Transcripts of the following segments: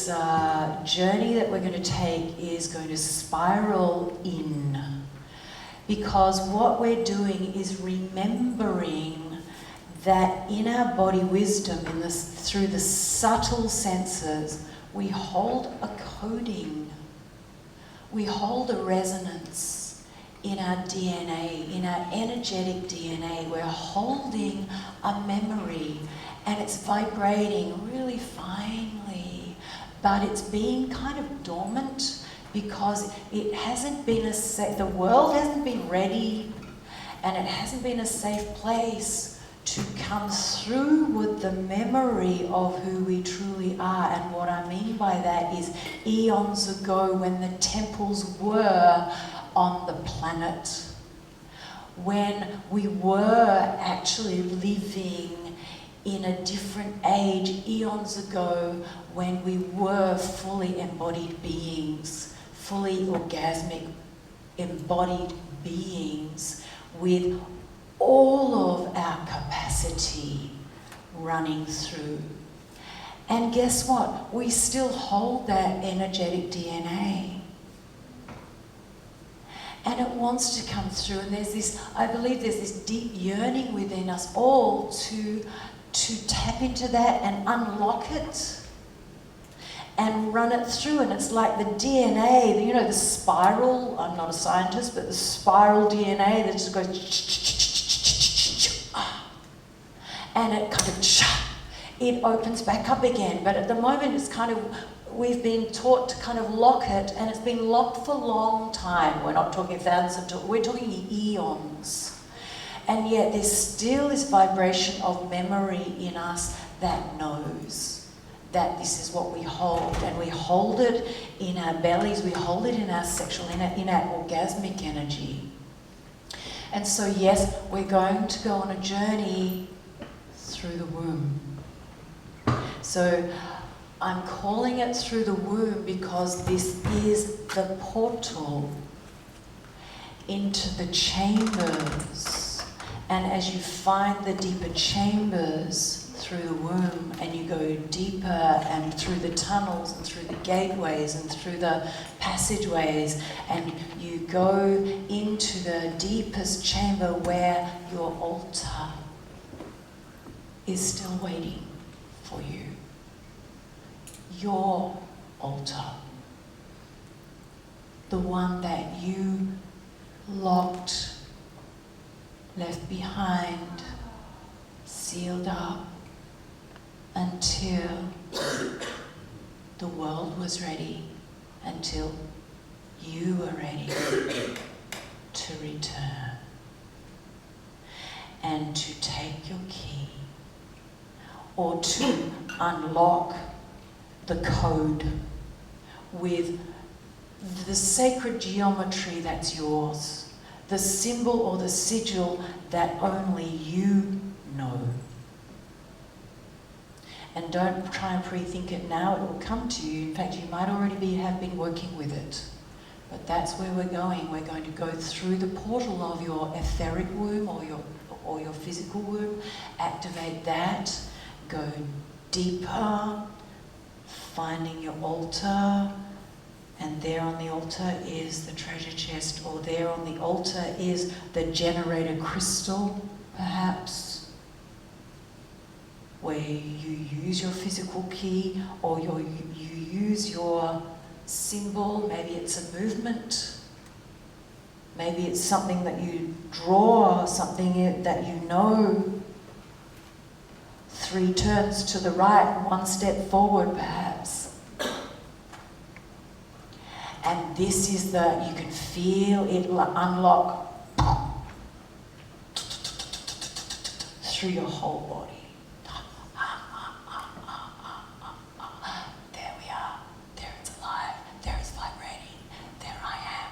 journey that we're going to take is going to spiral in, because what we're doing is remembering that in our body wisdom, through the subtle senses, we hold a coding, we hold a resonance in our DNA, in our energetic DNA. We're holding a memory, and it's vibrating really finely, but it's being kind of dormant because it hasn't been the world hasn't been ready, and it hasn't been a safe place to come through with the memory of who we truly are. And what I mean by that is eons ago, when the temples were on the planet, when we were actually living in a different age, eons ago, when we were fully embodied beings, fully orgasmic embodied beings with all of our capacity running through. And guess what? We still hold that energetic DNA. And it wants to come through. And I believe there's this deep yearning within us all to tap into that and unlock it and run it through. And it's like the DNA, you know, the spiral, I'm not a scientist, but the spiral DNA that just goes, and it kind of, it opens back up again. But at the moment, it's kind of, we've been taught to kind of lock it, and it's been locked for a long time. We're not talking thousands of, we're talking eons. And yet there's still this vibration of memory in us that knows that this is what we hold. And we hold it in our bellies, we hold it in our sexual, in our orgasmic energy. And so yes, we're going to go on a journey through the womb. So I'm calling it through the womb because this is the portal into the chambers. And as you find the deeper chambers through the womb, and you go deeper and through the tunnels and through the gateways and through the passageways, and you go into the deepest chamber where your altar is still waiting for you. Your altar. The one that you locked, left behind, sealed up until the world was ready, until you were ready to return and to take your key, or to unlock the code with the sacred geometry that's yours, the symbol or the sigil that only you know. And don't try and pre-think it now, it will come to you. In fact, you might already have been working with it. But that's where we're going. We're going to go through the portal of your etheric womb or your physical womb, activate that, go deeper, finding your altar, and there on the altar is the treasure chest, or there on the altar is the generator crystal, perhaps, where you use your physical key, or you use your symbol. Maybe it's a movement, maybe it's something that you draw, something that you know. 3 turns to the right, 1 step forward perhaps. And this is you can feel it unlock through your whole body. There we are, there it's alive, there it's vibrating, there I am.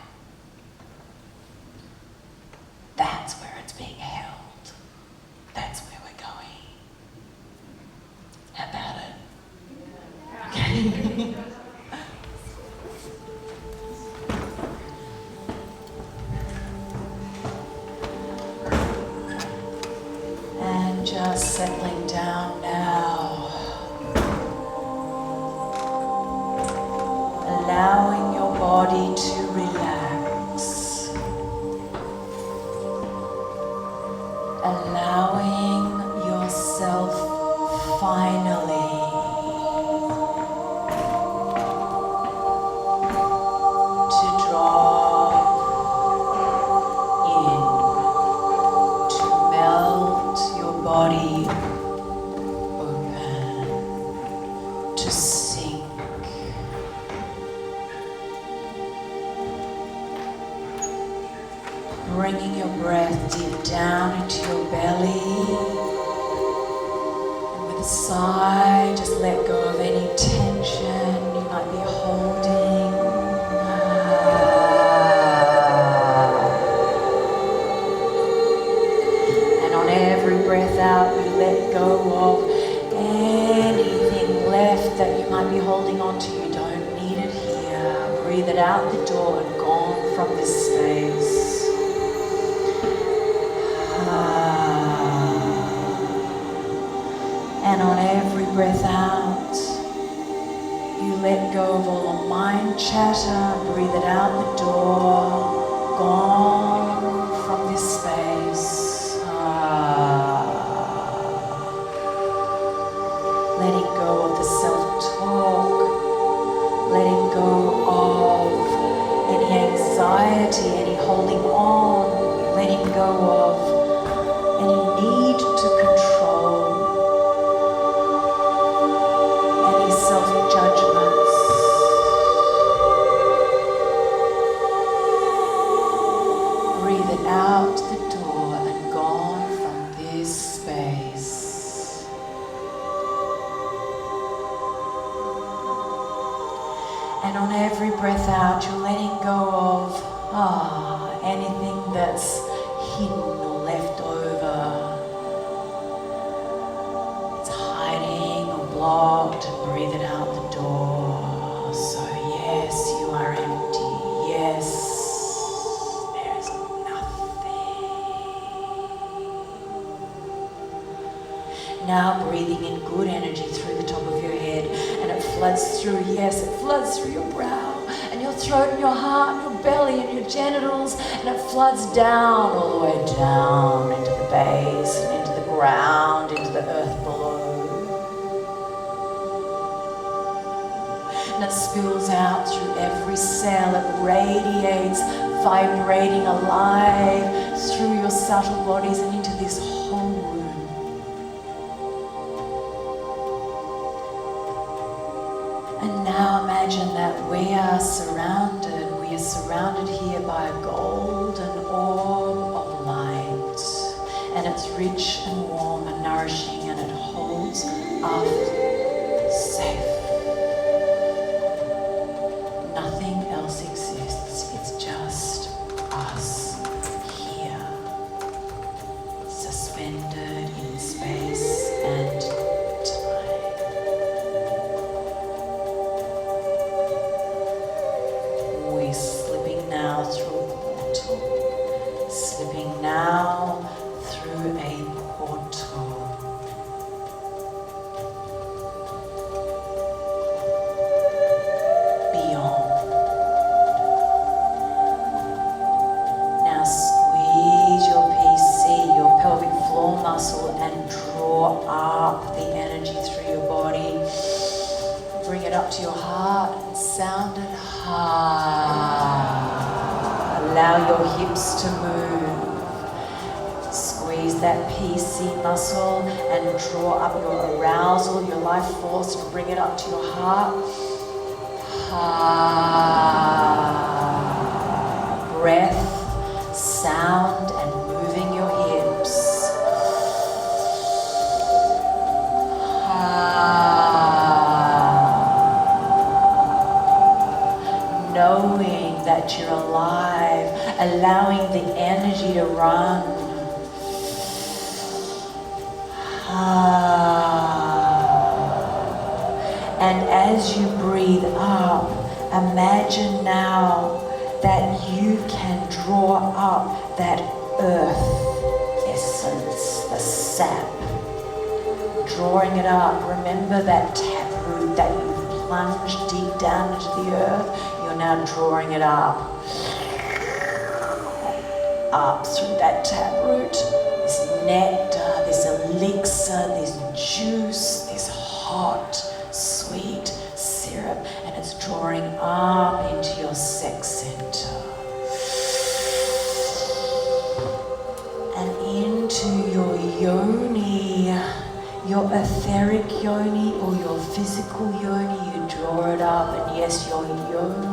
That's where it's being held. That's where we're going. How about it? Okay. And just settling allowing your body to relax, allowing yourself finally to drop in, to melt your body open, to sink. Bringing your breath deep down into your belly. And with a sigh, just let go of any tension you might be holding. And on every breath out, you let go of anything left that you might be holding on to. You don't need it here. Breathe it out the door and gone from this space. And on every breath out, you let go of all the mind chatter, breathe it out the door, gone from this space. Letting go of the self-talk, letting go of any anxiety, any holding on, letting go of any need to control, any self-judgments. Breathe it out the door and gone from this space. And on every breath out, you're letting go of anything that's hidden or left over. It's hiding or blocked, and breathe it out the door. So yes, you are empty. Yes, there is nothing. Now breathing in good energy through the top of your head, and it floods through, yes, it floods through your brow and your throat and your heart and your belly and your genitals, and it floods down all the way down into the base and into the ground, into the earth below. And it spills out through every cell, it radiates, vibrating alive through your subtle bodies and into this whole room. And now imagine that we are surrounded here by a golden orb of light. And it's rich and warm and nourishing, and it holds us safe. Nothing else exists, it's just us here, suspended in space and time. We're slipping now through a portal, slipping now through a portal. Beyond. Now squeeze your PC, your pelvic floor muscle, and draw up the energy through your body. Bring it up to your heart and sound it hard. Allow your hips to move. Squeeze that PC muscle and draw up your arousal, your life force, and bring it up to your heart. Breath, sound, and moving your hips. Knowing that you're alive, allowing the energy to run. And as you breathe up, imagine now that you can draw up that earth essence, the sap. Drawing it up, remember that taproot that you've plunged deep down into the earth. you're now drawing it up through that taproot. This nectar, this elixir, this juice, this hot, sweet syrup, and it's drawing up into your sex center and into your yoni, your etheric yoni or your physical yoni. You draw it up, and yes, your yoni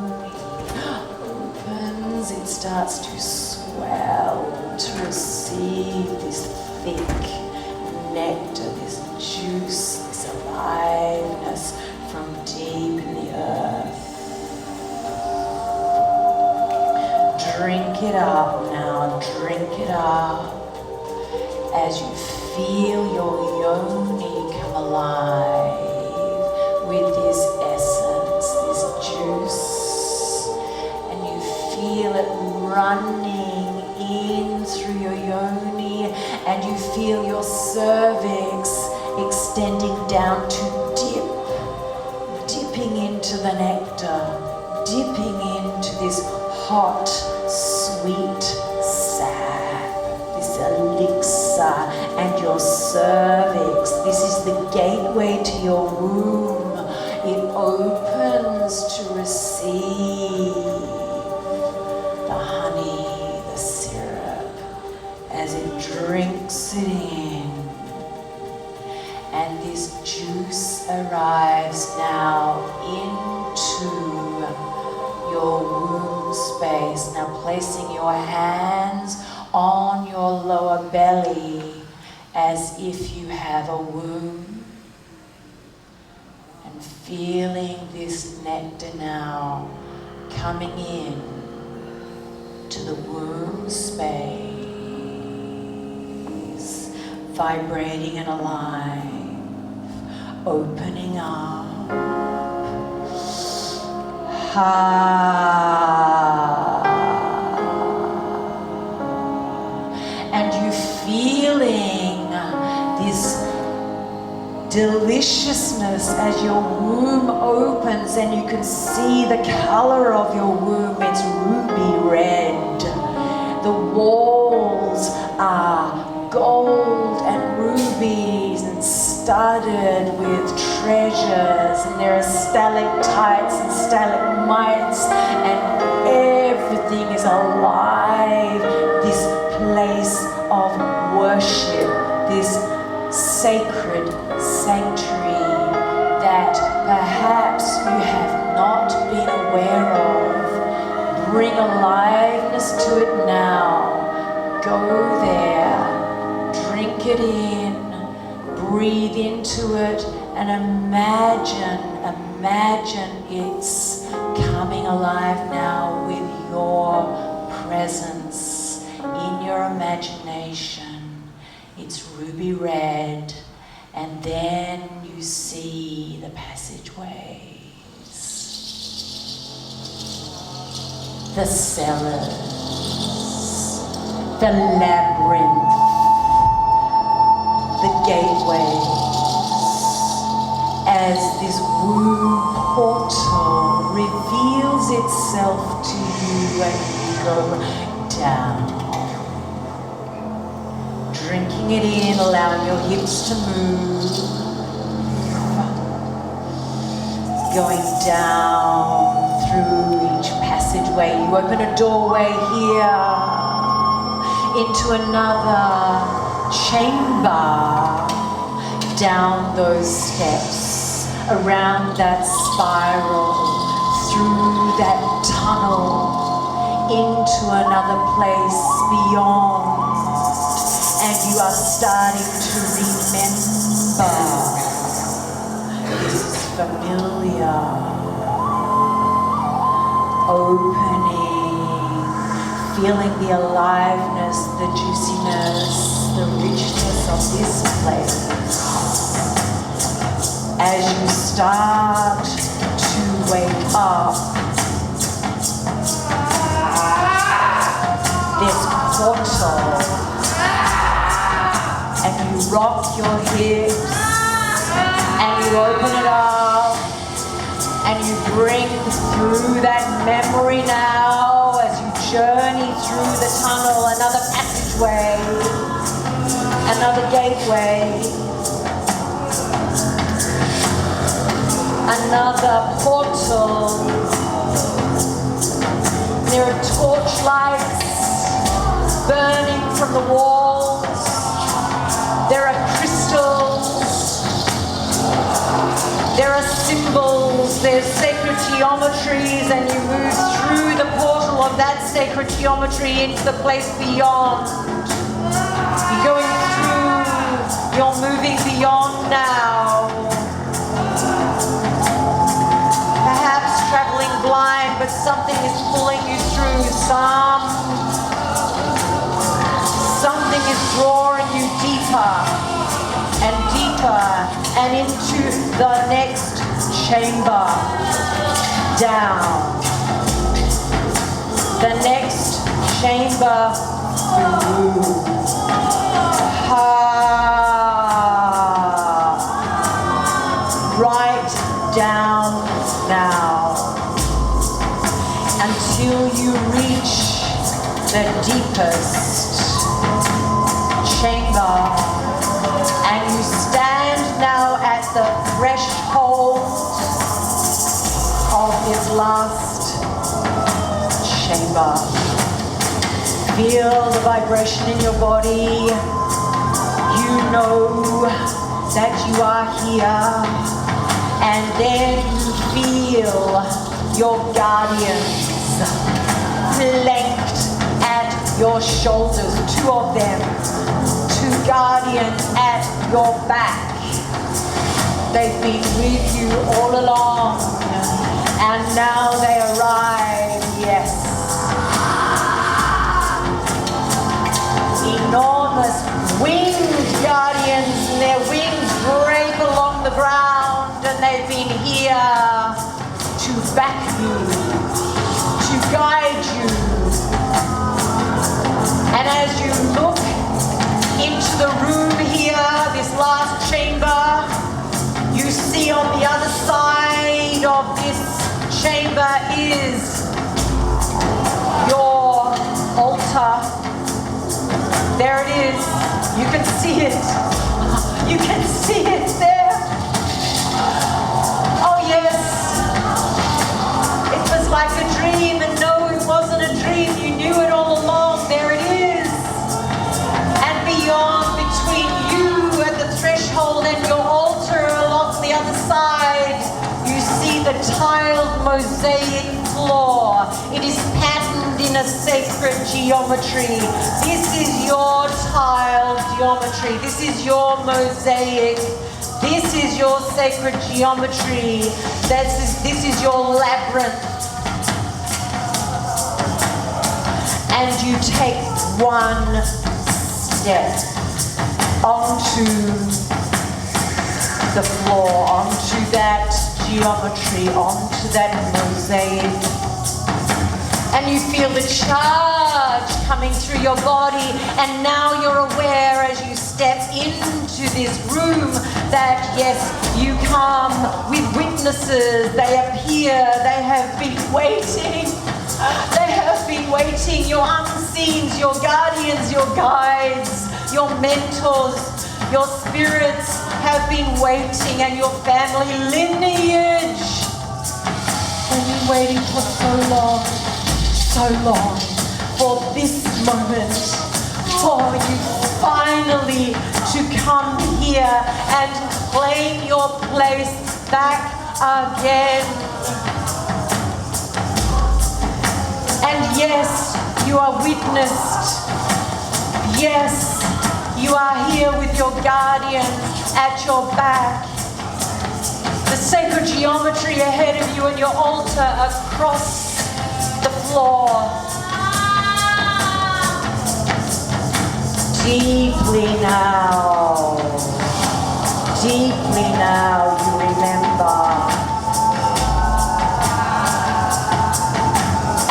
opens, it starts to swell to receive this thick nectar, this juice, this aliveness from deep in the earth. Drink it up now, drink it up as you feel your yoni come alive with this essence, this juice, and you feel it running in through your yoni, and you feel your cervix extending down to dipping into the nectar, dipping into this hot, sweet sap, this elixir, and your cervix. This is the gateway to your womb. It opens to receive the honey, the syrup, as it drinks it in. And this juice arrives now into your womb space. Now placing your hands on your lower belly as if you have a womb, and feeling this nectar now coming in to the womb space, vibrating and alive, opening up. And you feeling this deliciousness as your womb opens, and you can see the color of your womb. It's ruby red. The walls are gold and rubies and studded with treasures, and there are stalactites and stalagmites, and everything is alive. This place of worship, this sacred sanctuary that perhaps you have not been aware of. Bring aliveness to it now. Go there, drink it in, breathe into it, and imagine it's coming alive now with your presence in your imagination. It's ruby red, and then you see the passageways, the cellars, the labyrinth, the gateways, as this womb portal reveals itself to you and you go down. Drinking it in, allowing your hips to move. Going down through each passageway. You open a doorway here into another chamber. Down those steps, around that spiral, through that tunnel, into another place beyond. And you are starting to remember. This is familiar. Opening, feeling the aliveness, the juiciness, the richness of this place. As you start to wake up, this portal, and you rock your hips, and you open it up, And you bring through that memory now as you journey through the tunnel, another passageway, another gateway, another portal. There are torchlights burning from the walls. There are crystals. There are symbols. There's sacred geometries, and you move through the portal of that sacred geometry into the place beyond. You're going through, you're moving beyond now. Perhaps traveling blind, but something is pulling you through. Something is drawing you deeper and deeper and into the next chamber. Down. The next chamber through. Right down now until you reach the deepest chamber, and you stand now at the threshold of this last chamber. Feel the vibration in your body. You know that you are here, and then you feel your guardians flanked at your shoulders, two of them, two guardians at your back. They've been with you all along, and now they arrive, yes. Enormous winged guardians, and their wings drape along the ground, and they've been here to back you, to guide you. And as you look into the room here, this last chamber, you see on the other side of this chamber is your altar. There it is. You can see it. You can see it there. Oh yes. It was like a dream, and no, it wasn't a dream. You knew it all along. There it is. And beyond, between you at the threshold and your altar along the other side, you see the tiled mosaic floor. It is patterned in a sacred geometry. This is your tiled geometry. This is your mosaic. This is your sacred geometry. This is your labyrinth. And you take one step onto the floor, onto that geometry, onto that mosaic. And you feel the charge coming through your body, and now you're aware as you step into this room that yes, you come with witnesses. They appear, they have been waiting. They have been waiting. Your unseens, your guardians, your guides, your mentors, your spirits have been waiting, and your family lineage have been waiting for so long for this moment, for you finally to come here and claim your place back again. And yes, you are witnessed. Yes, you are here with your guardians at your back. The sacred geometry ahead of you and your altar across the floor. Deeply now you remember.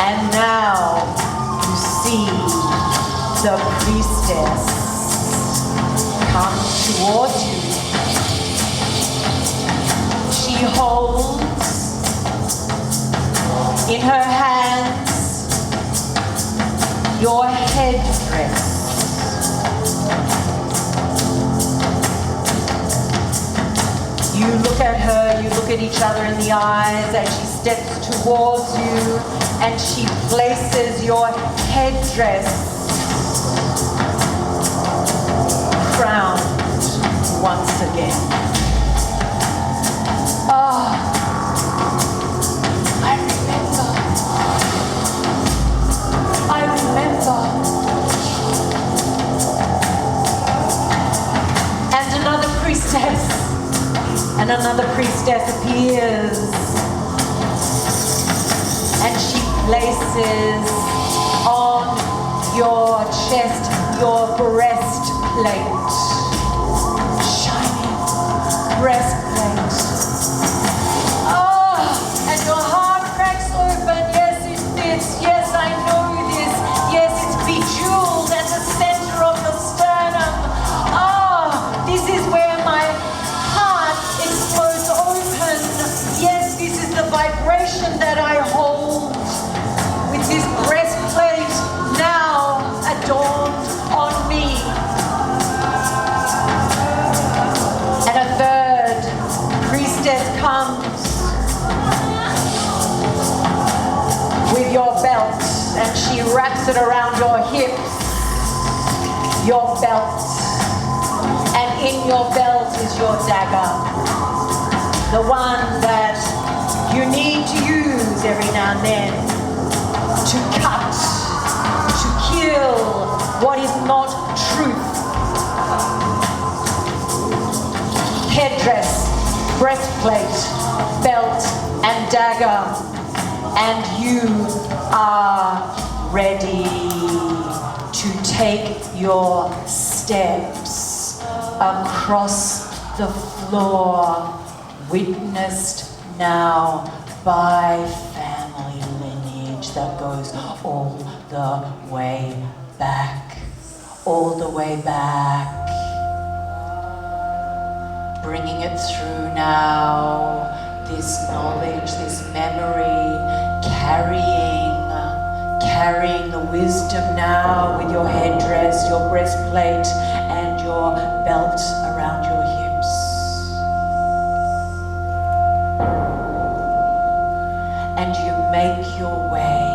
And now you see the priestess come towards you. She holds In her hands, your headdress. You look at her, you look at each other in the eyes as she steps towards you and she places your headdress crowned once again. Oh, I remember. And another priestess appears and she places on your chest your breastplate, shining breastplate. Oh, and your heart cracks open. Yes, it fits. Yes, I know this. Yes, it's bejeweled at the center of your sternum. Oh, this is where my heart explodes open. Yes, this is the vibration that I hold with this breastplate now adorned on me. And a third priestess comes with your belt and she wraps it around your hips, your belt. And in your belt is your dagger, the one that you need to use every now and then to cut, to kill what is not truth. Headdress, breastplate, belt, and dagger, and you are ready to take your steps across the floor, witnessed now by family lineage that goes all the way back, all the way back. Bringing it through now, this knowledge, this memory, carrying the wisdom now with your headdress, your breastplate, and your belt around your hips. And you make your way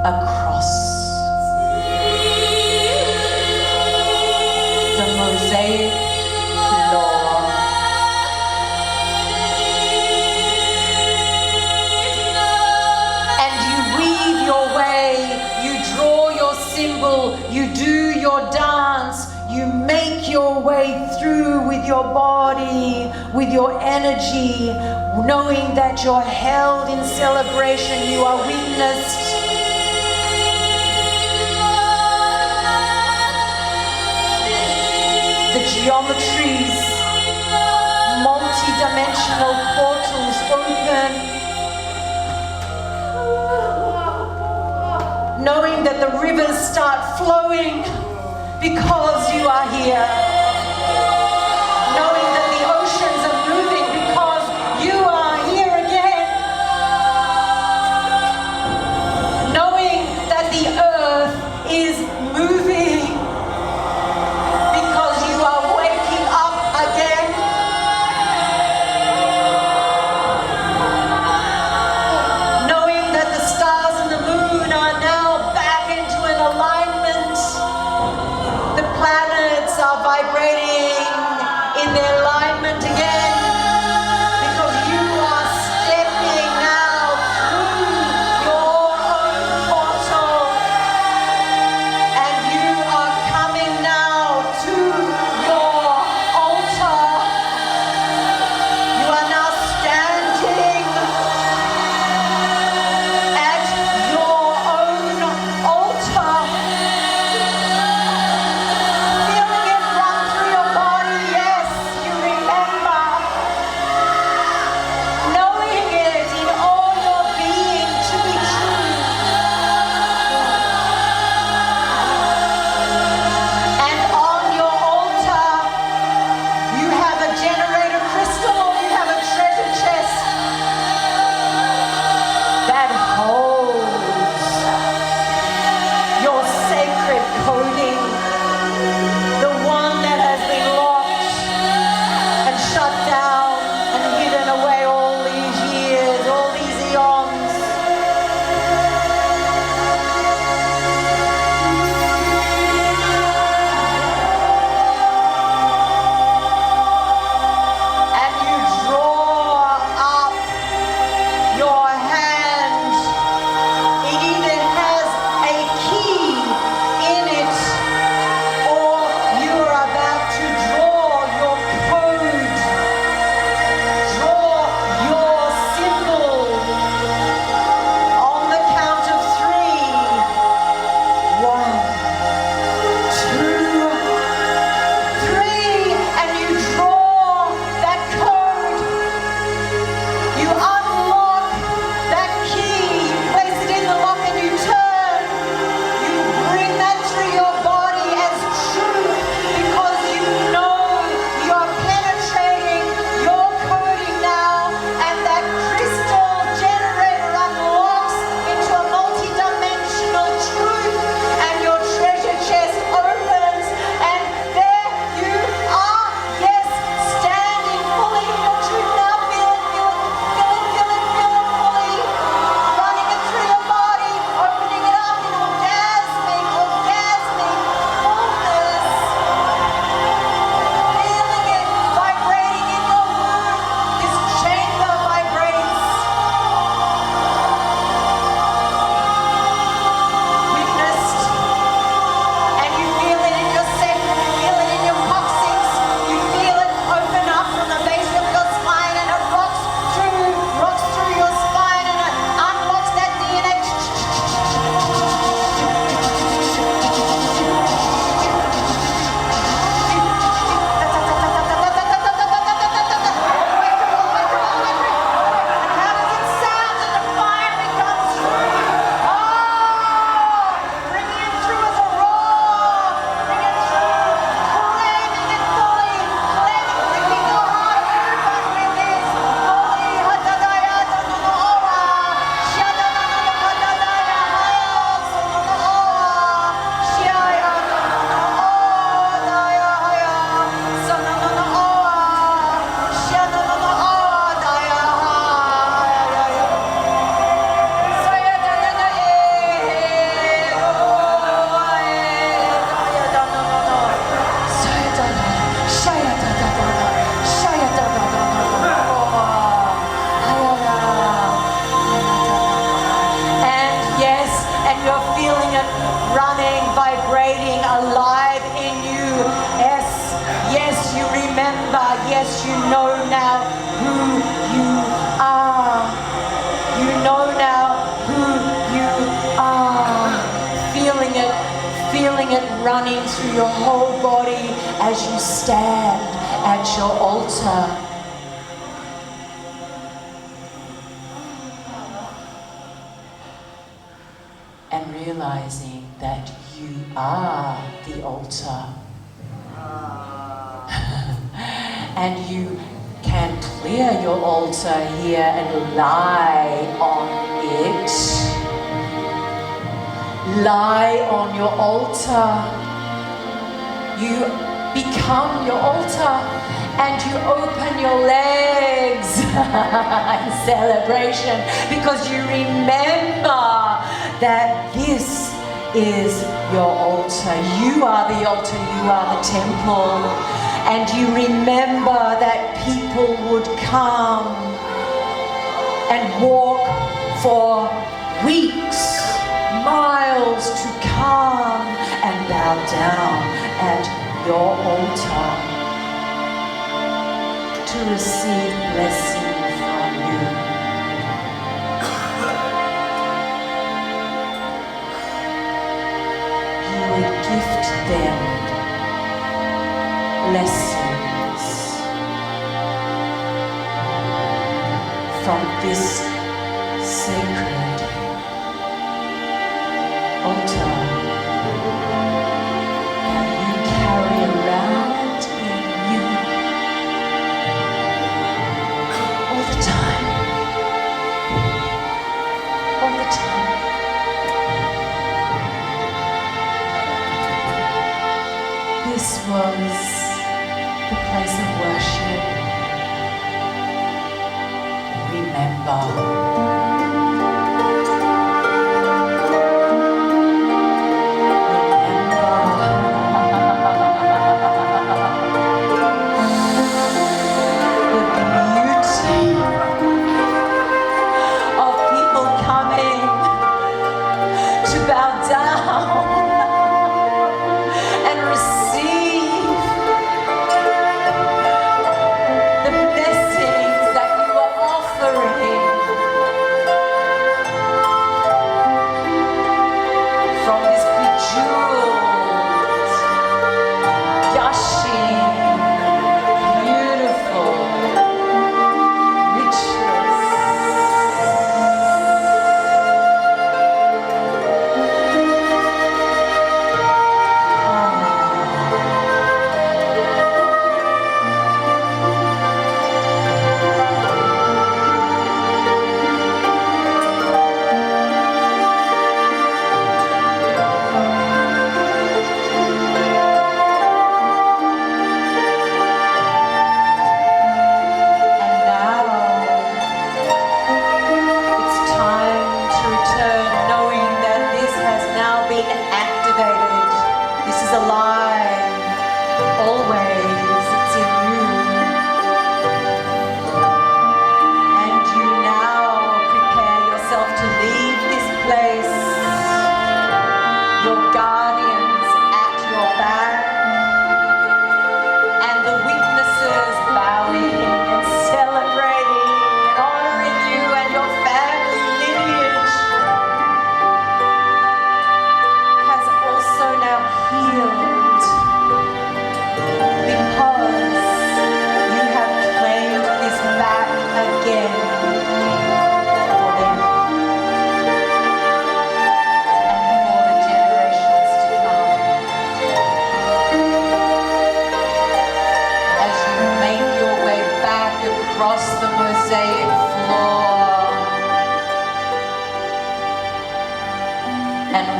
across the mosaic floor. And you weave your way, you draw your symbol, you do your dance, you make your way through with your body, with your energy, knowing that you're held in celebration, you are witnessed. The geometries, multi-dimensional portals open, knowing that the rivers start flowing because you are here, knowing that the oceans are moving because you are here again, knowing that the earth is moving because you are waking up again. Knowing that the stars and the moon are now back into an alignment. The planets are vibrating celebrating alive in you. Yes, yes, you remember. Yes, you know now who you are. You know now who you are. Feeling it running through your whole body as you stand at your altar. And realizing that you are the altar. And you can clear your altar here and lie on it. Lie on your altar. You become your altar and you open your legs in celebration because you remember that this is your altar. You are the altar, you are the temple. And you remember that people would come and walk for weeks, miles to come and bow down at your altar to receive blessing from you. You would gift them blessings from this sacred altar that you carry around in you all the time. All the time. This was the place of worship. Remember.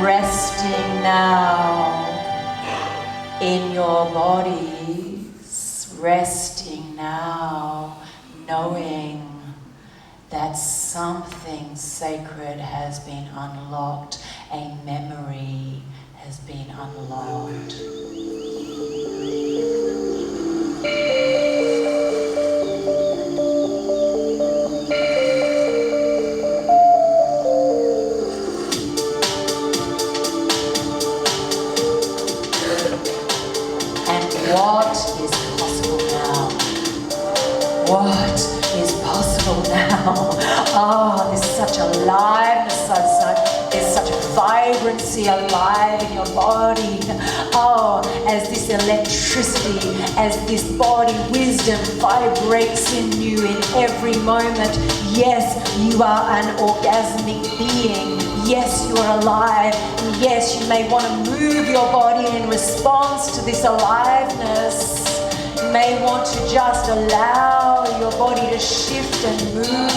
Resting now in your bodies, resting now, knowing that something sacred has been unlocked, a memory has been unlocked. aliveness, there's such vibrancy alive in your body. Oh, as this electricity, as this body wisdom vibrates in you in every moment. Yes, you are an orgasmic being. Yes, you are alive. And yes, you may want to move your body in response to this aliveness. You may want to just allow your body to shift and move.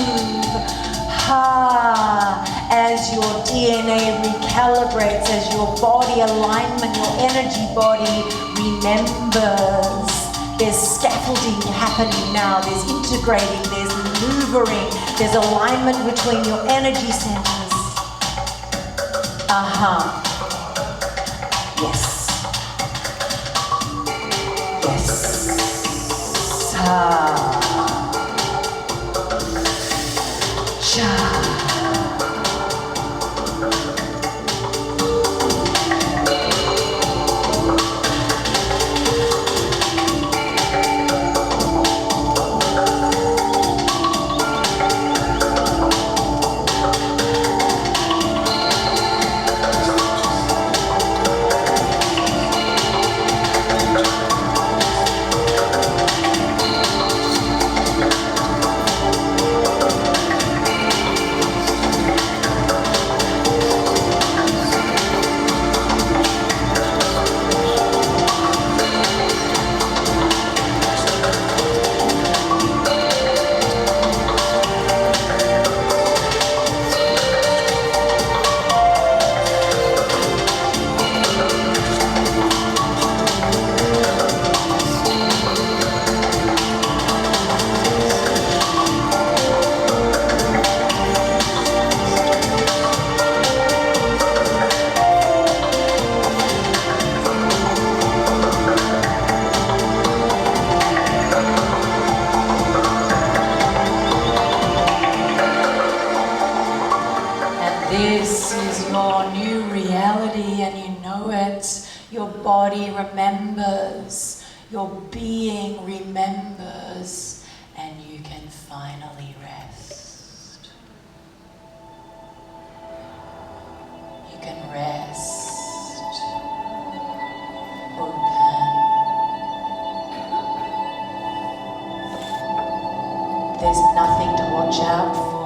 As your DNA recalibrates, as your body alignment, your energy body remembers. There's scaffolding happening now, there's integrating, there's maneuvering, there's alignment between your energy centers. Yes. Yes. Cha. This is your new reality and you know it. Your body remembers, your being remembers, and you can finally rest. You can rest. Open. There's nothing to watch out for.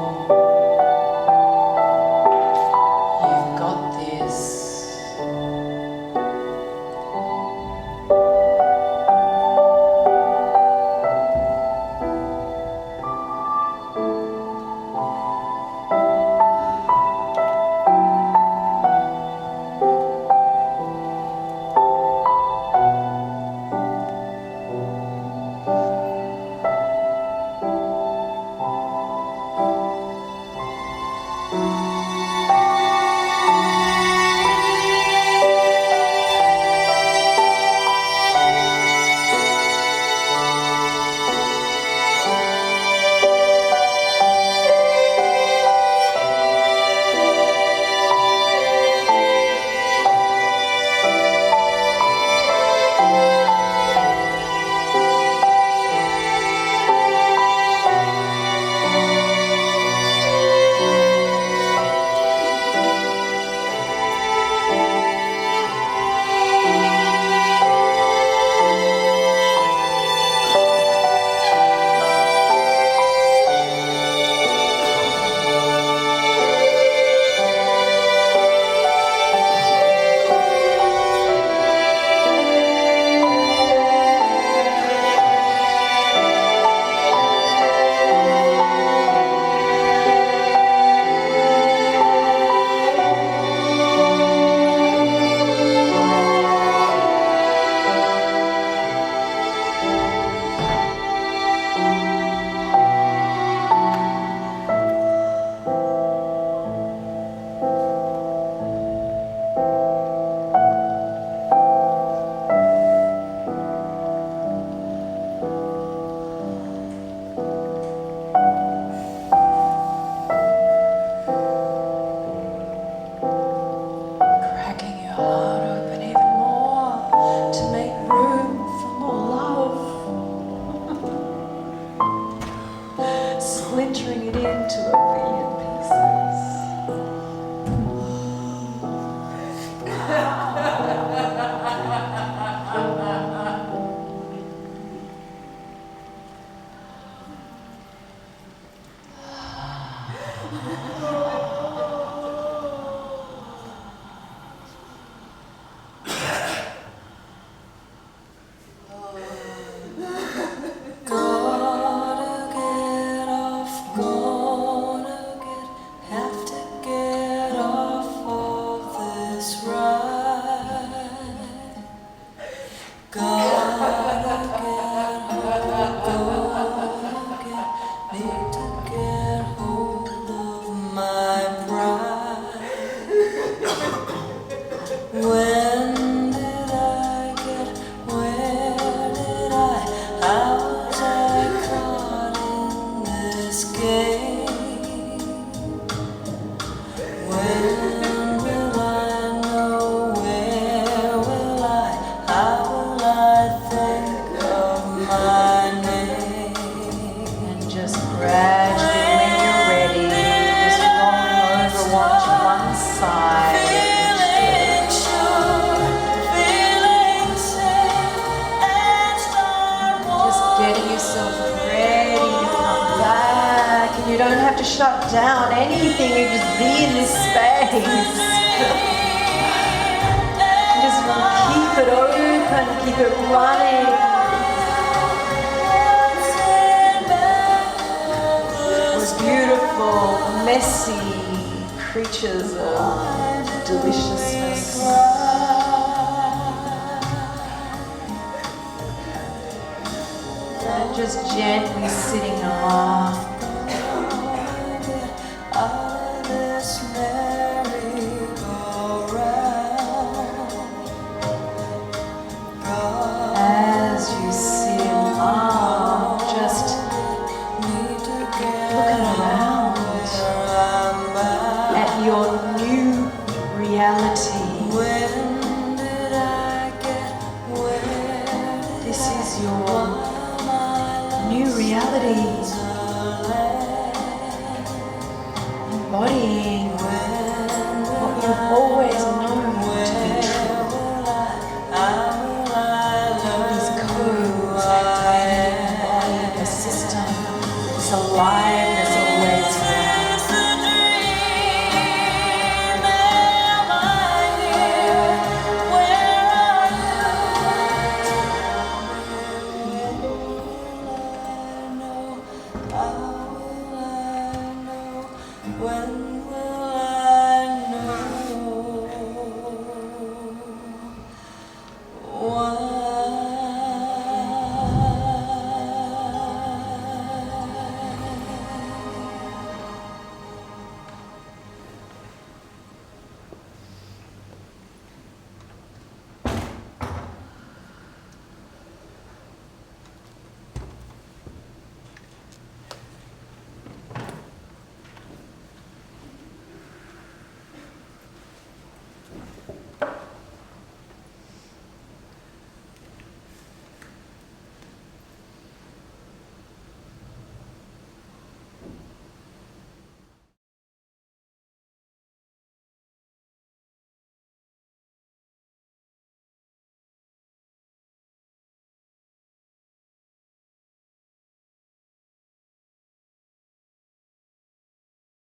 And just gradually, when you're ready, just rolling over, watch one side. Just getting yourself ready to come back. And you don't have to shut down anything, you just be in this space. Just keep it open, keep it running. We're beautiful, messy creatures of deliciousness. And just gently sitting off. As you sit up, just looking around at your new reality. This is your new reality.